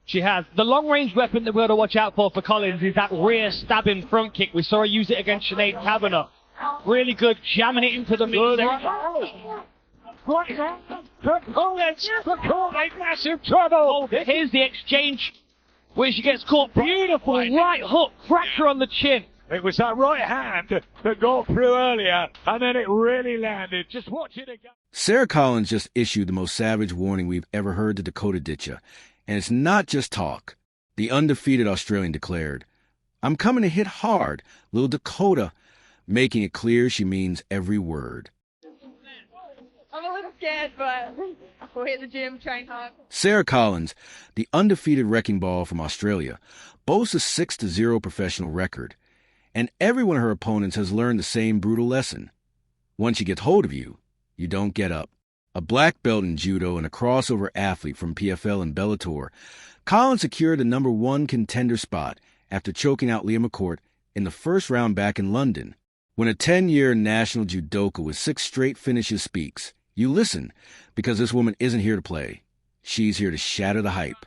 She has. The long-range weapon that we're going to watch out for Collins is that rear stabbing front kick. We saw her use it against Sinead Kavanagh. Really good, jamming it into the middle. Massive trouble. Here's the exchange where she gets caught. Beautiful right hook, cracked her on the chin. It was that right hand that got through earlier, and then it really landed. Just watch it again. Sara Collins just issued the most savage warning we've ever heard to Dakota Ditcheva. And it's not just talk. The undefeated Australian declared, "I'm coming to hit hard, little Dakota," making it clear she means every word. I'm a little scared, but we're at the gym, train hard. Sara Collins, the undefeated wrecking ball from Australia, boasts a 6-0 professional record. And every one of her opponents has learned the same brutal lesson. Once she gets hold of you, you don't get up. A black belt in judo and a crossover athlete from PFL and Bellator, Collins secured the #1 contender spot after choking out Leah McCourt in the first round back in London. When a 10-year national judoka with 6 straight finishes speaks, you listen, because this woman isn't here to play. She's here to shatter the hype.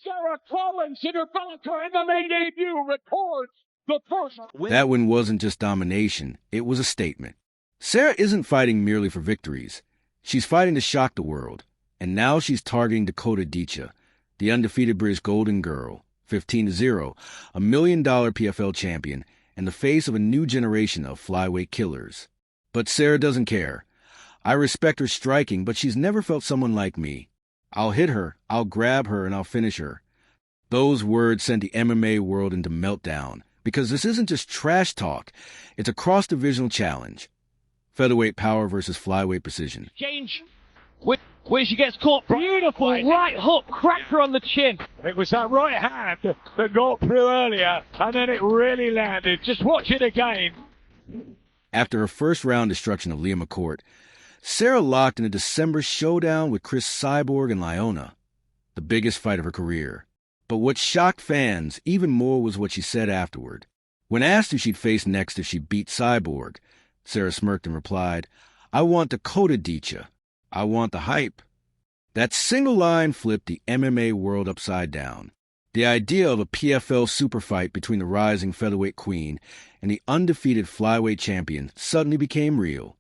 Sara Collins in her Bellator MMA debut records the first win. That win wasn't just domination, it was a statement. Sara isn't fighting merely for victories. She's fighting to shock the world. And now she's targeting Dakota Ditcheva, the undefeated British Golden Girl, 15-0, $1 million PFL champion, and the face of a new generation of flyweight killers. But Sara doesn't care. I respect her striking, but she's never felt someone like me. I'll hit her, I'll grab her, and I'll finish her. Those words sent the MMA world into meltdown, because this isn't just trash talk. It's a cross-divisional challenge. Featherweight power versus flyweight precision. Exchange where she gets caught. Beautiful right hook, cracked her on the chin. It was that right hand that got through earlier, and then it really landed. Just watch it again. After her first round destruction of Leah McCourt, Sara locked in a December showdown with Chris Cyborg and Lyona, the biggest fight of her career. But what shocked fans even more was what she said afterward. When asked who she'd face next if she beat Cyborg, Sara smirked and replied, "I want Dakota Ditcheva. I want the hype." That single line flipped the MMA world upside down. The idea of a PFL super fight between the rising featherweight queen and the undefeated flyweight champion suddenly became real.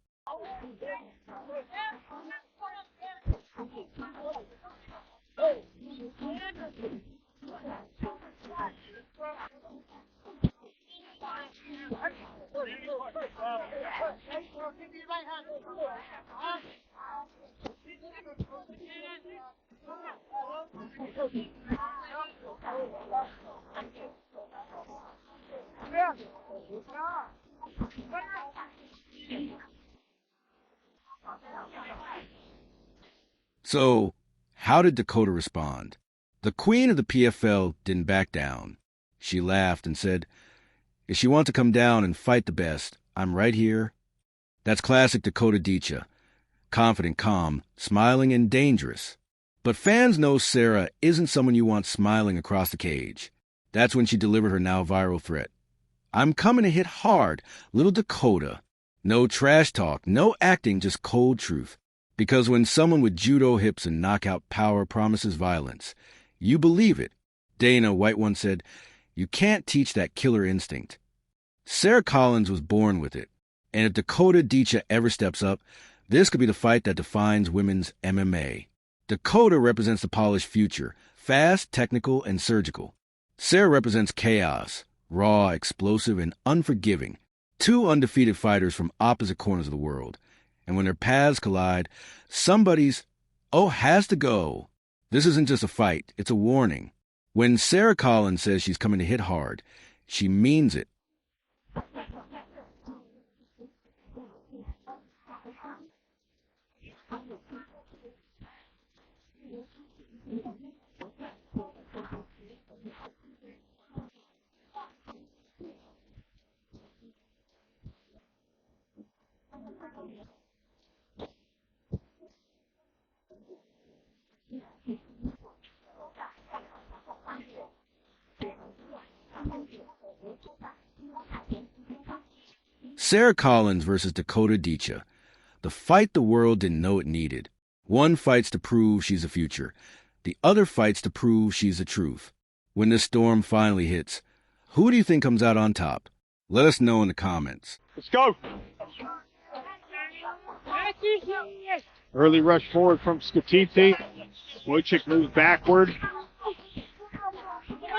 So, how did Dakota respond? The queen of the PFL didn't back down. She laughed and said, "If she wants to come down and fight the best, I'm right here." That's classic Dakota Ditcheva. Confident, calm, smiling, and dangerous. But fans know Sara isn't someone you want smiling across the cage. That's when she delivered her now viral threat. "I'm coming to hit hard, little Dakota." No trash talk, no acting, just cold truth. Because when someone with judo hips and knockout power promises violence, you believe it. Dana White once said, "You can't teach that killer instinct." Sara Collins was born with it. And if Dakota Ditcheva ever steps up, this could be the fight that defines women's MMA. Dakota represents the polished future, fast, technical, and surgical. Sara represents chaos, raw, explosive, and unforgiving. Two undefeated fighters from opposite corners of the world. And when their paths collide, somebody's, has to go. This isn't just a fight, it's a warning. When Sara Collins says she's coming to hit hard, she means it. Sara Collins versus Dakota Ditcheva. The fight the world didn't know it needed. One fights to prove she's the future. The other fights to prove she's the truth. When this storm finally hits, who do you think comes out on top? Let us know in the comments. Let's go. Early rush forward from Skatiti. Wojcik moves backward.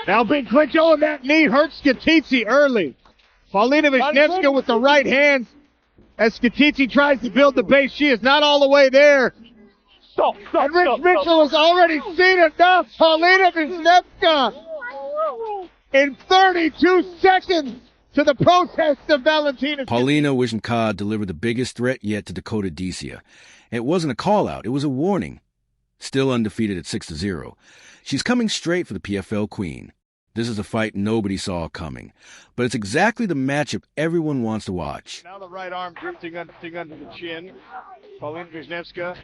Now big clinch. Oh, that knee hurts Skatiti early. Paulina Wisniewska with the right hand as Skatiti tries to build the base. She is not all the way there. And Rich Mitchell has already seen enough. Paulina Wisniewska in 32 seconds to the protest of Valentina. Paulina Wisniewska delivered the biggest threat yet to Dakota Ditcheva. It wasn't a call-out, it was a warning. Still undefeated at 6-0. She's coming straight for the PFL Queen. This is a fight nobody saw coming, but it's exactly the matchup everyone wants to watch. Now the right arm drifting under the chin. Paulina Wisniewska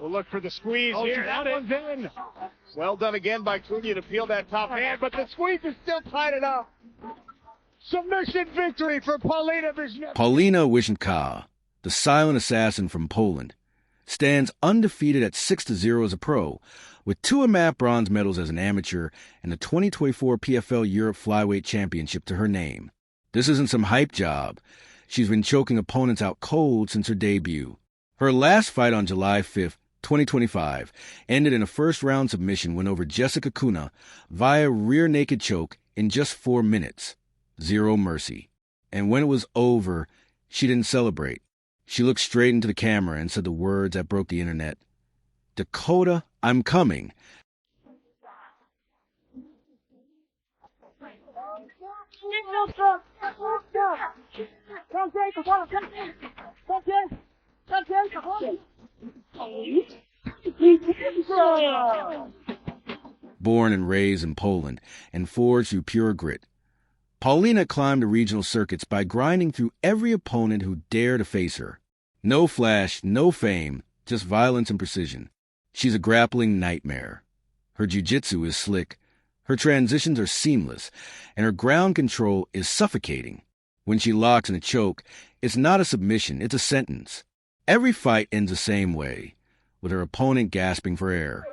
will look for the squeeze here. That one's in. Well done again by Cunha to peel that top hand, but the squeeze is still tight enough. Submission victory for Paulina Wisniewska. Paulina Wisniewska, the silent assassin from Poland, stands undefeated at 6-0 as a pro, with 2 AMAP bronze medals as an amateur and the 2024 PFL Europe Flyweight Championship to her name. This isn't some hype job. She's been choking opponents out cold since her debut. Her last fight on July 5th, 2025, ended in a first-round submission win over Jessica Cunha via rear naked choke in just 4 minutes. Zero mercy. And when it was over, she didn't celebrate. She looked straight into the camera and said the words that broke the internet. Dakota, I'm coming. Born and raised in Poland and forged through pure grit, Paulina climbed the regional circuits by grinding through every opponent who dared to face her. No flash, no fame, just violence and precision. She's a grappling nightmare. Her jiu-jitsu is slick, her transitions are seamless, and her ground control is suffocating. When she locks in a choke, it's not a submission, it's a sentence. Every fight ends the same way, with her opponent gasping for air.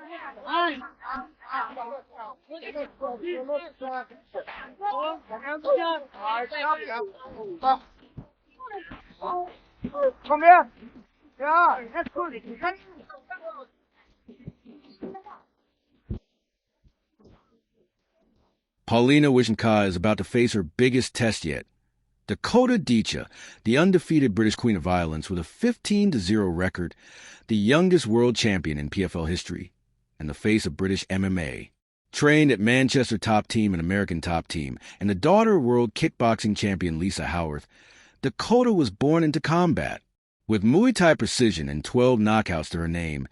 Come here. Yeah, that's good. Paulina Wisniewska is about to face her biggest test yet. Dakota Ditcheva, the undefeated British Queen of Violence with a 15-0 record, the youngest world champion in PFL history, and the face of British MMA. Trained at Manchester Top Team and American Top Team, and the daughter of world kickboxing champion Lisa Howarth, Dakota was born into combat. With Muay Thai precision and 12 knockouts to her name,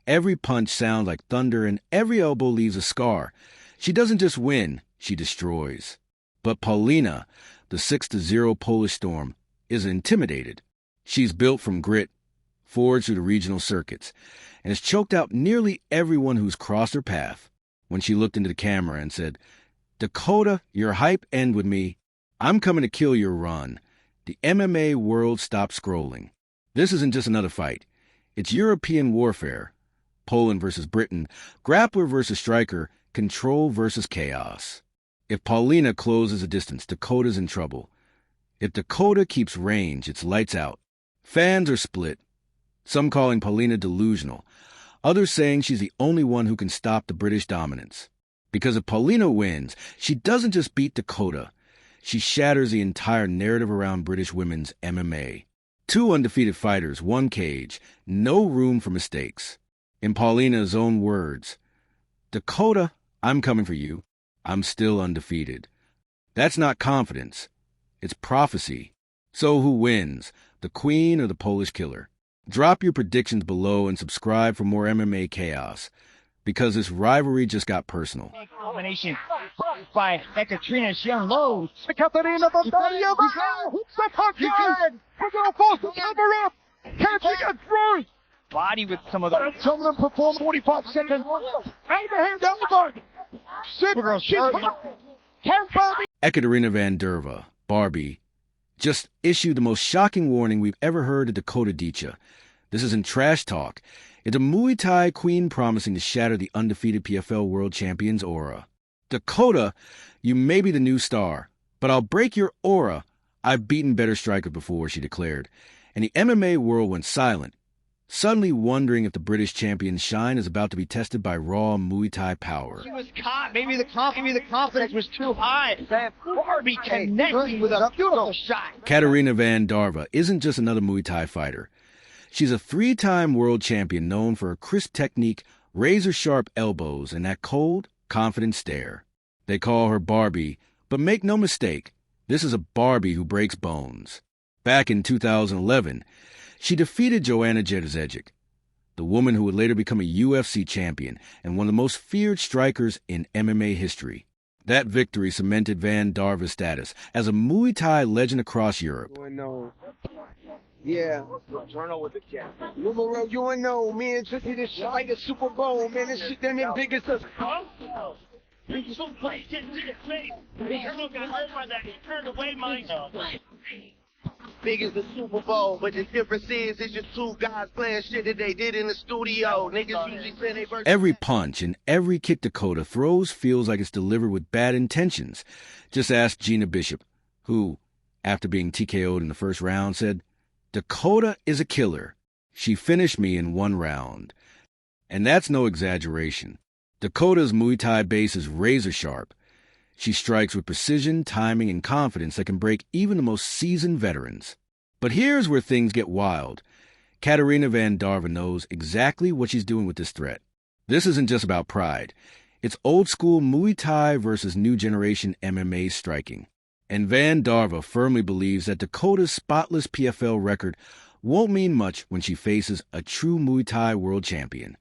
every punch sounds like thunder and every elbow leaves a scar. She doesn't just win, she destroys. But Paulina, the 6-0 Polish Storm, is intimidated. She's built from grit, forged through the regional circuits, and has choked out nearly everyone who's crossed her path. When she looked into the camera and said, Dakota, your hype end with me. I'm coming to kill your run. The MMA world stopped scrolling. This isn't just another fight. It's European warfare. Poland versus Britain, grappler versus striker, control versus chaos. If Paulina closes the distance, Dakota's in trouble. If Dakota keeps range, it's lights out. Fans are split. Some calling Paulina delusional. Others saying she's the only one who can stop the British dominance. Because if Paulina wins, she doesn't just beat Dakota. She shatters the entire narrative around British women's MMA. 2 undefeated fighters, 1 cage, no room for mistakes. In Paulina's own words, Dakota, I'm coming for you. I'm still undefeated. That's not confidence. It's prophecy. So who wins, the Queen or the Polish Killer? Drop your predictions below and subscribe for more MMA chaos, because this rivalry just got personal. Domination by Ekaterina Shionlo. Katarina Bondaria, the punch guard. We're going to force the cover up. Can't she get through? Body with some of the... Some of them perform 45 seconds. Hand elbow. Supergirl, she's Barbie. Ekaterina van Derva, Barbie, just issued the most shocking warning we've ever heard of Dakota Ditcheva. This isn't trash talk. It's a Muay Thai queen promising to shatter the undefeated PFL world champion's aura. Dakota, you may be the new star, but I'll break your aura. I've beaten better strikers before, she declared. And the MMA world went silent, suddenly wondering if the British champion's shine is about to be tested by raw Muay Thai power. She was caught. Maybe the confidence was too high. Barbie connecting with a beautiful shot. Katarina van Darva isn't just another Muay Thai fighter. She's a 3-time world champion known for her crisp technique, razor-sharp elbows, and that cold, confident stare. They call her Barbie, but make no mistake, this is a Barbie who breaks bones. Back in 2011, she defeated Joanna Jedrzejczyk, the woman who would later become a UFC champion and one of the most feared strikers in MMA history. That victory cemented Van Darva's status as a Muay Thai legend across Europe. Yeah. Turn with the cat. Numero, you ain't know, me and Tricky, this shit like a Super Bowl, man. This shit done as big as a... Some place hit to the face. The girl got hurt by that. He turned away, Mike. Big as the Super Bowl, but the difference is it's just two guys playing shit that they did in the studio. Niggas usually say they versus... Every punch and every kick Dakota throws feels like it's delivered with bad intentions. Just ask Gina Bishop, who, after being TKO'd in the first round, said, "Dakota is a killer. She finished me in 1 round." And that's no exaggeration. Dakota's Muay Thai base is razor sharp. She strikes with precision, timing, and confidence that can break even the most seasoned veterans. But here's where things get wild. Katarina van Darva knows exactly what she's doing with this threat. This isn't just about pride. It's old-school Muay Thai versus new-generation MMA striking. And Van Darva firmly believes that Dakota's spotless PFL record won't mean much when she faces a true Muay Thai world champion.